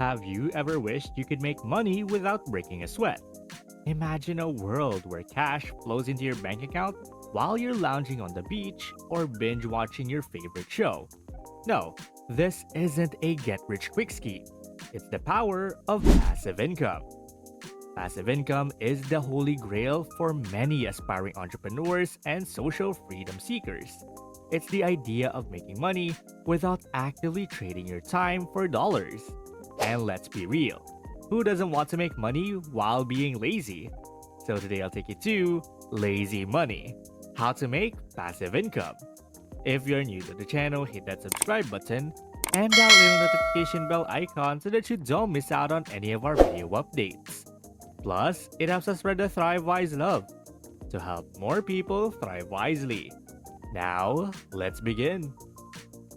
Have you ever wished you could make money without breaking a sweat? Imagine a world where cash flows into your bank account while you're lounging on the beach or binge watching your favorite show. No, this isn't a get rich quick scheme. It's the power of passive income. Passive income is the holy grail for many aspiring entrepreneurs and social freedom seekers. It's the idea of making money without actively trading your time for dollars. And let's be real, who doesn't want to make money while being lazy? So today I'll take you to Lazy Money, how to make passive income. If you're new to the channel, hit that subscribe button and that little notification bell icon so that you don't miss out on any of our video updates. Plus, it helps us spread the Thrive Wise love to help more people thrive wisely. Now, let's begin.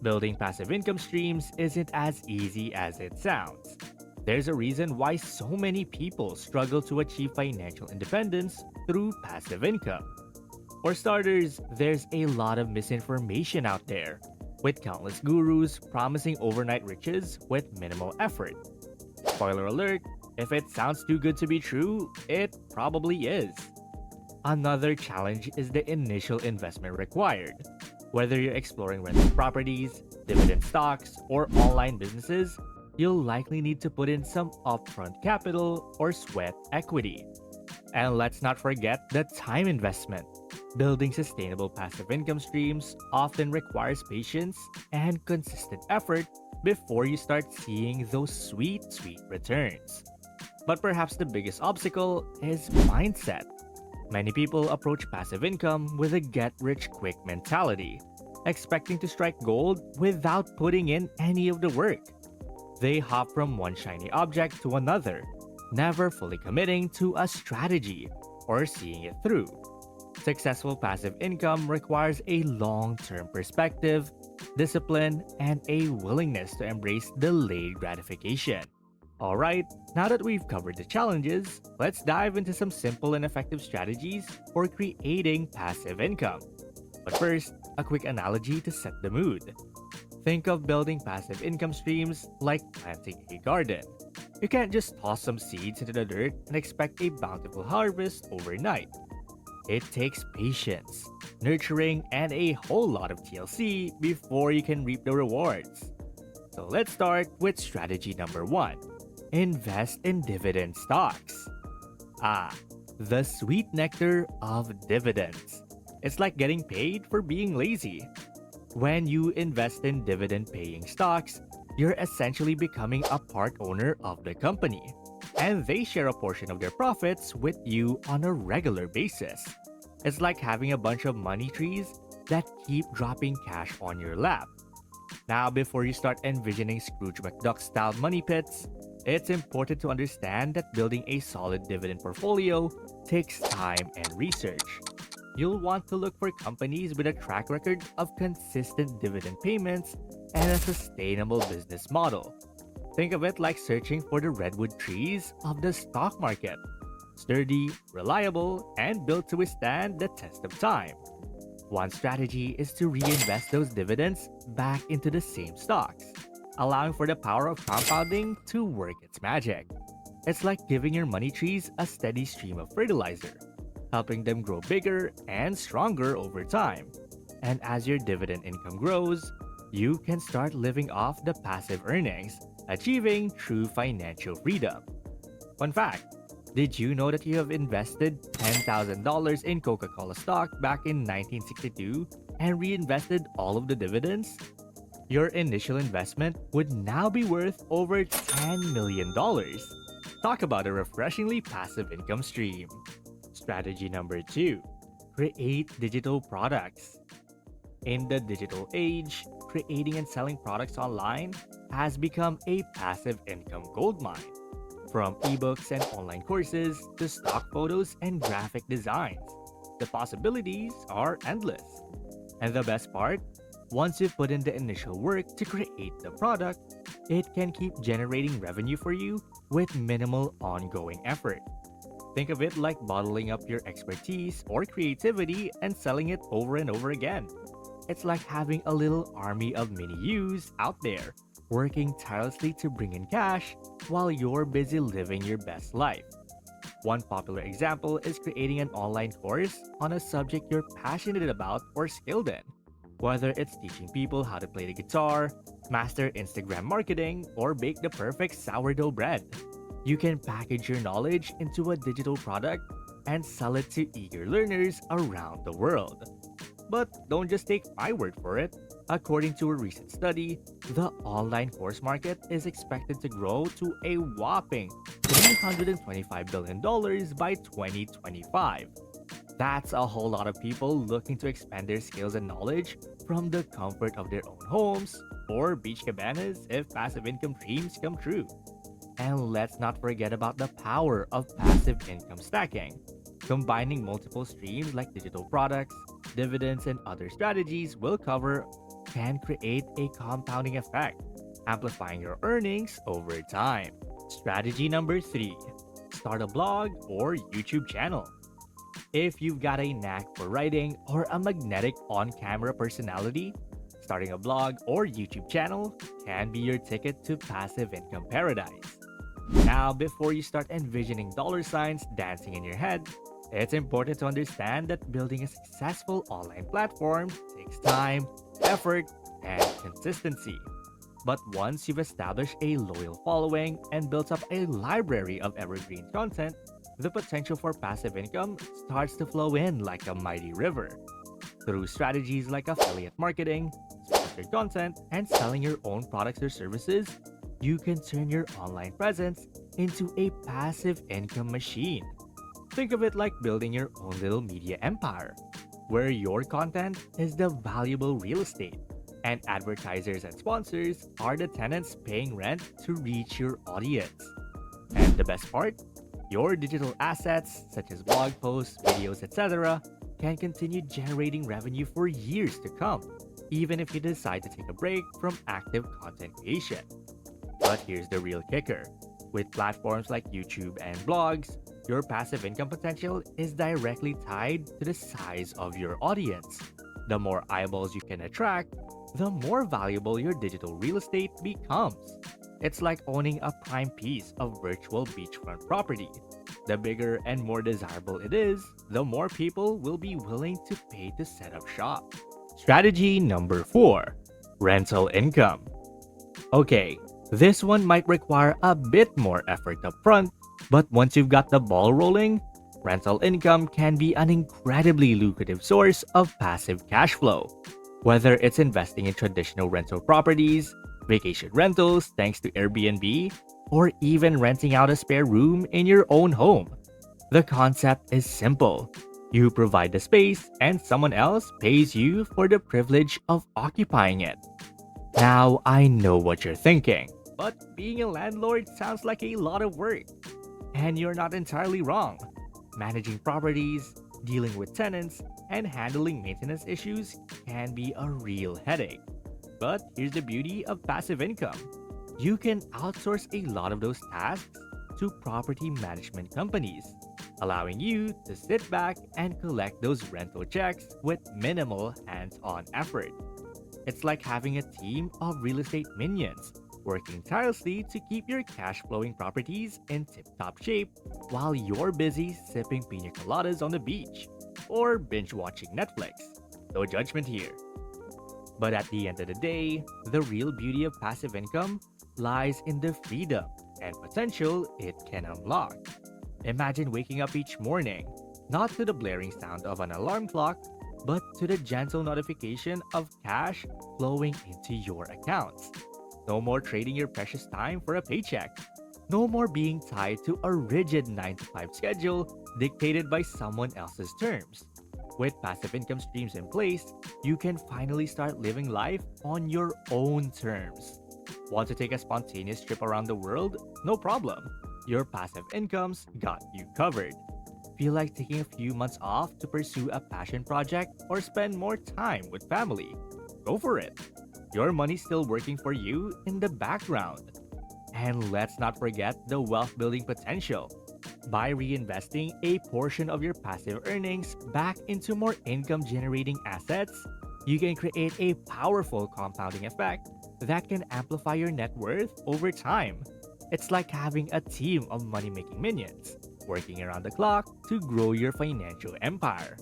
Building passive income streams isn't as easy as it sounds. There's a reason why so many people struggle to achieve financial independence through passive income. For starters, there's a lot of misinformation out there, with countless gurus promising overnight riches with minimal effort. Spoiler alert, if it sounds too good to be true, it probably is. Another challenge is the initial investment required. Whether you're exploring rental properties, dividend stocks, or online businesses, you'll likely need to put in some upfront capital or sweat equity. And let's not forget the time investment. Building sustainable passive income streams often requires patience and consistent effort before you start seeing those sweet returns. But perhaps the biggest obstacle is mindset. Many people approach passive income with a get-rich-quick mentality, expecting to strike gold without putting in any of the work. They hop from one shiny object to another, never fully committing to a strategy or seeing it through. Successful passive income requires a long-term perspective, discipline, and a willingness to embrace delayed gratification. Alright, now that we've covered the challenges, let's dive into some simple and effective strategies for creating passive income. But first, a quick analogy to set the mood. Think of building passive income streams like planting a garden. You can't just toss some seeds into the dirt and expect a bountiful harvest overnight. It takes patience, nurturing, and a whole lot of TLC before you can reap the rewards. So let's start with strategy number 1. Invest in dividend stocks. The sweet nectar of dividends. It's like getting paid for being lazy. When you invest in dividend-paying stocks, you're essentially becoming a part owner of the company, and they share a portion of their profits with you on a regular basis. It's like having a bunch of money trees that keep dropping cash on your lap. Now, before you start envisioning Scrooge McDuck-style money pits, it's important to understand that building a solid dividend portfolio takes time and research. You'll want to look for companies with a track record of consistent dividend payments and a sustainable business model. Think of it like searching for the redwood trees of the stock market. Sturdy, reliable, and built to withstand the test of time. One strategy is to reinvest those dividends back into the same stocks, allowing for the power of compounding to work its magic. It's like giving your money trees a steady stream of fertilizer, helping them grow bigger and stronger over time. And as your dividend income grows, you can start living off the passive earnings, achieving true financial freedom. Fun fact, did you know that you have invested $10,000 in Coca-Cola stock back in 1962 and reinvested all of the dividends? Your initial investment would now be worth over $10 million. Talk about a refreshingly passive income stream. Strategy number 2. Create digital products. In the digital age, creating and selling products online has become a passive income goldmine. From ebooks and online courses to stock photos and graphic designs, the possibilities are endless. And the best part, once you've put in the initial work to create the product, it can keep generating revenue for you with minimal ongoing effort. Think of it like bottling up your expertise or creativity and selling it over and over again. It's like having a little army of mini yous out there working tirelessly to bring in cash while you're busy living your best life. One popular example is creating an online course on a subject you're passionate about or skilled in. Whether it's teaching people how to play the guitar, master Instagram marketing, or bake the perfect sourdough bread, you can package your knowledge into a digital product and sell it to eager learners around the world. But don't just take my word for it. According to a recent study, the online course market is expected to grow to a whopping $325 billion by 2025. That's a whole lot of people looking to expand their skills and knowledge from the comfort of their own homes or beach cabanas if passive income dreams come true. And let's not forget about the power of passive income stacking. Combining multiple streams like digital products, dividends, and other strategies we'll cover can create a compounding effect, amplifying your earnings over time. Strategy number 3: start a blog or YouTube channel. If you've got a knack for writing or a magnetic on camera personality, starting a blog or YouTube channel can be your ticket to passive income paradise. Now, before you start envisioning dollar signs dancing in your head, it's important to understand that building a successful online platform takes time, effort, and consistency. But once you've established a loyal following and built up a library of evergreen content, the potential for passive income starts to flow in like a mighty river. Through strategies like affiliate marketing, sponsored content, and selling your own products or services, you can turn your online presence into a passive income machine. Think of it like building your own little media empire, where your content is the valuable real estate, and advertisers and sponsors are the tenants paying rent to reach your audience. And the best part? Your digital assets, such as blog posts, videos, etc., can continue generating revenue for years to come, even if you decide to take a break from active content creation. But here's the real kicker. With platforms like YouTube and blogs, your passive income potential is directly tied to the size of your audience. The more eyeballs you can attract, the more valuable your digital real estate becomes. It's like owning a prime piece of virtual beachfront property. The bigger and more desirable it is, the more people will be willing to pay to set up shop. Strategy number 4: rental income. Okay, this one might require a bit more effort up front, but once you've got the ball rolling, rental income can be an incredibly lucrative source of passive cash flow. Whether it's investing in traditional rental properties, vacation rentals thanks to Airbnb, or even renting out a spare room in your own home, the concept is simple. You provide the space and someone else pays you for the privilege of occupying it. Now, I know what you're thinking, but being a landlord sounds like a lot of work. And you're not entirely wrong. Managing properties, dealing with tenants, and handling maintenance issues can be a real headache. But here's the beauty of passive income. You can outsource a lot of those tasks to property management companies, allowing you to sit back and collect those rental checks with minimal hands-on effort. It's like having a team of real estate minions working tirelessly to keep your cash flowing properties in tip-top shape while you're busy sipping pina coladas on the beach or binge watching Netflix. No judgment here. But at the end of the day, the real beauty of passive income lies in the freedom and potential it can unlock. Imagine waking up each morning, not to the blaring sound of an alarm clock, but to the gentle notification of cash flowing into your accounts. No more trading your precious time for a paycheck. No more being tied to a rigid 9 to 5 schedule dictated by someone else's terms. With passive income streams in place, you can finally start living life on your own terms. Want to take a spontaneous trip around the world? No problem. Your passive income's got you covered. Feel like taking a few months off to pursue a passion project or spend more time with family? Go for it. Your money's still working for you in the background. And let's not forget the wealth building potential. By reinvesting a portion of your passive earnings back into more income generating assets, you can create a powerful compounding effect that can amplify your net worth over time. It's like having a team of money making minions, working around the clock to grow your financial empire.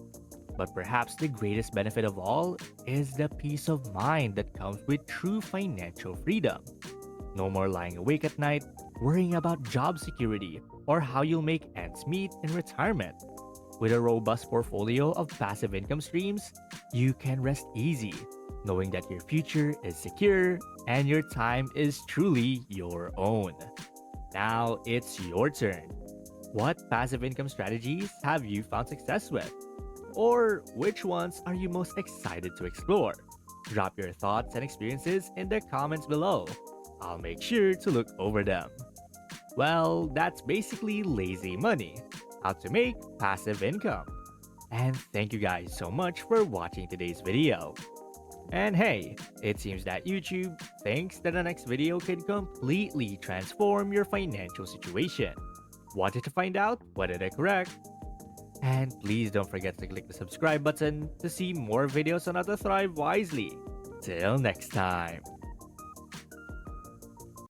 But perhaps the greatest benefit of all is the peace of mind that comes with true financial freedom. No more lying awake at night, worrying about job security or how you'll make ends meet in retirement. With a robust portfolio of passive income streams, you can rest easy, knowing that your future is secure and your time is truly your own. Now it's your turn. What passive income strategies have you found success with? Or which ones are you most excited to explore? Drop your thoughts and experiences in the comments below. I'll make sure to look over them. Well, that's basically lazy money. How to make passive income. And thank you guys so much for watching today's video. And hey, it seems that YouTube thinks that the next video can completely transform your financial situation. Wanted to find out whether they're correct? And please don't forget to click the subscribe button to see more videos on how to thrive wisely. Till next time.